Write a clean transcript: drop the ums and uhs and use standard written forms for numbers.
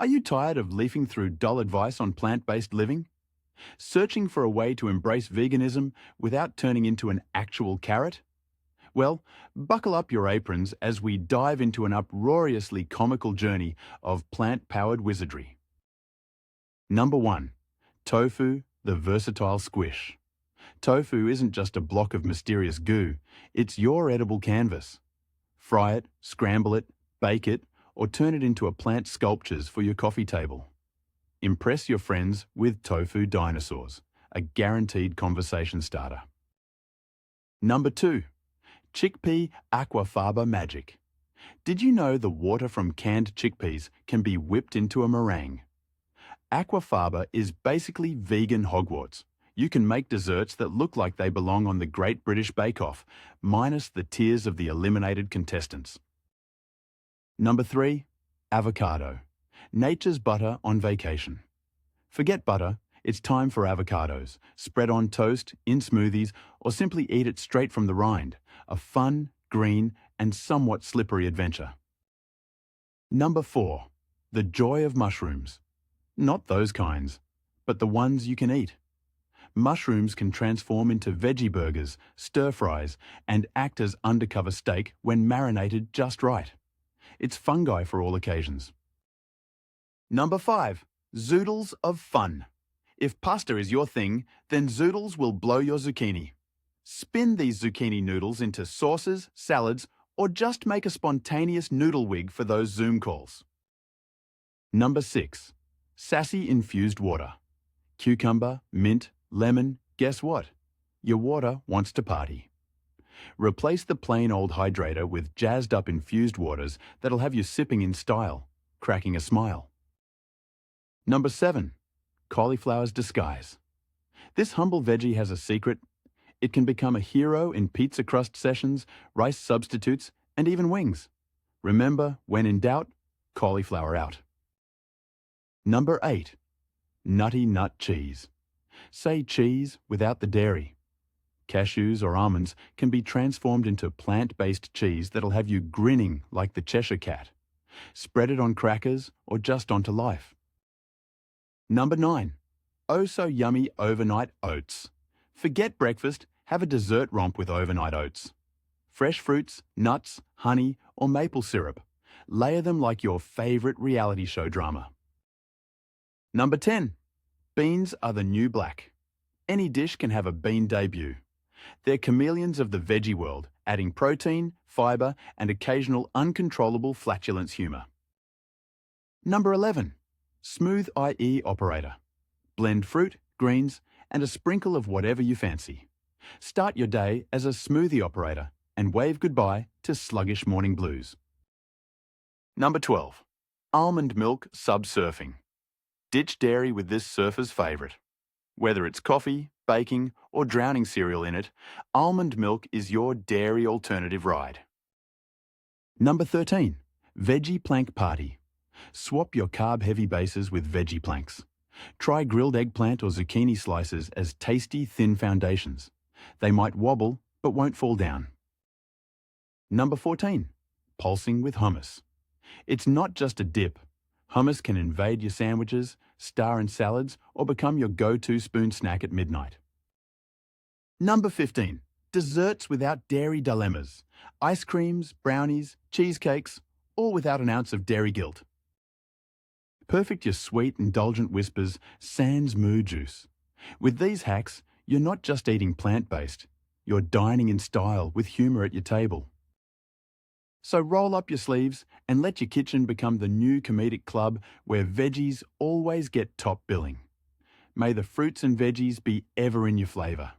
Are you tired of leafing through dull advice on plant-based living? Searching for a way to embrace veganism without turning into an actual carrot? Well, buckle up your aprons as we dive into an uproariously comical journey of plant-powered wizardry. Number 1. Tofu, the versatile squish. Tofu isn't just a block of mysterious goo, it's your edible canvas. Fry it, scramble it, bake it, or turn it into a plant sculptures for your coffee table. Impress your friends with tofu dinosaurs, a guaranteed conversation starter. Number 2. Chickpea aquafaba magic. Did you know the water from canned chickpeas can be whipped into a meringue? Aquafaba is basically vegan Hogwarts. You can make desserts that look like they belong on the Great British Bake Off, minus the tears of the eliminated contestants. Number 3. Avocado. Nature's butter on vacation. Forget butter, it's time for avocados. Spread on toast, in smoothies, or simply eat it straight from the rind. A fun, green, and somewhat slippery adventure. Number 4. The joy of mushrooms. Not those kinds, but the ones you can eat. Mushrooms can transform into veggie burgers, stir-fries, and act as undercover steak when marinated just right. It's fungi for all occasions. Number 5. Zoodles of fun. If pasta is your thing, then zoodles will blow your zucchini. Spin these zucchini noodles into sauces, salads, or just make a spontaneous noodle wig for those Zoom calls. Number 6. Sassy infused water. Cucumber, mint, lemon, guess what? Your water wants to party. Replace the plain old hydrator with jazzed up infused waters that'll have you sipping in style, cracking a smile. Number 7. Cauliflower's disguise. This humble veggie has a secret. It can become a hero in pizza crust sessions, rice substitutes, and even wings. Remember, when in doubt, cauliflower out. Number 8. Nutty nut cheese. Say cheese without the dairy. Cashews or almonds can be transformed into plant-based cheese that'll have you grinning like the Cheshire Cat. Spread it on crackers or just onto life. Number 9. Oh so yummy overnight oats. Forget breakfast, have a dessert romp with overnight oats. Fresh fruits, nuts, honey, or maple syrup. Layer them like your favorite reality show drama. Number 10. Beans are the new black. Any dish can have a bean debut. They're chameleons of the veggie world, adding protein, fiber, and occasional uncontrollable flatulence humor. Number 11. Smooth IE operator. Blend fruit, greens, and a sprinkle of whatever you fancy. Start your day as a smoothie operator and wave goodbye to sluggish morning blues. Number 12. Almond milk subsurfing. Ditch dairy with this surfer's favorite. Whether it's coffee, baking, or drowning cereal in it, almond milk is your dairy alternative ride. Number 13. Veggie plank party. Swap your carb-heavy bases with veggie planks. Try grilled eggplant or zucchini slices as tasty, thin foundations. They might wobble, but won't fall down. Number 14. Pulsing with hummus. It's not just a dip. Hummus can invade your sandwiches, star in salads, or become your go-to spoon snack at midnight. Number 15. Desserts without dairy dilemmas. Ice creams, brownies, cheesecakes, all without an ounce of dairy guilt. Perfect your sweet, indulgent whispers, sans moo juice. With these hacks, you're not just eating plant-based, you're dining in style with humour at your table. So roll up your sleeves and let your kitchen become the new comedic club where veggies always get top billing. May the fruits and veggies be ever in your flavour.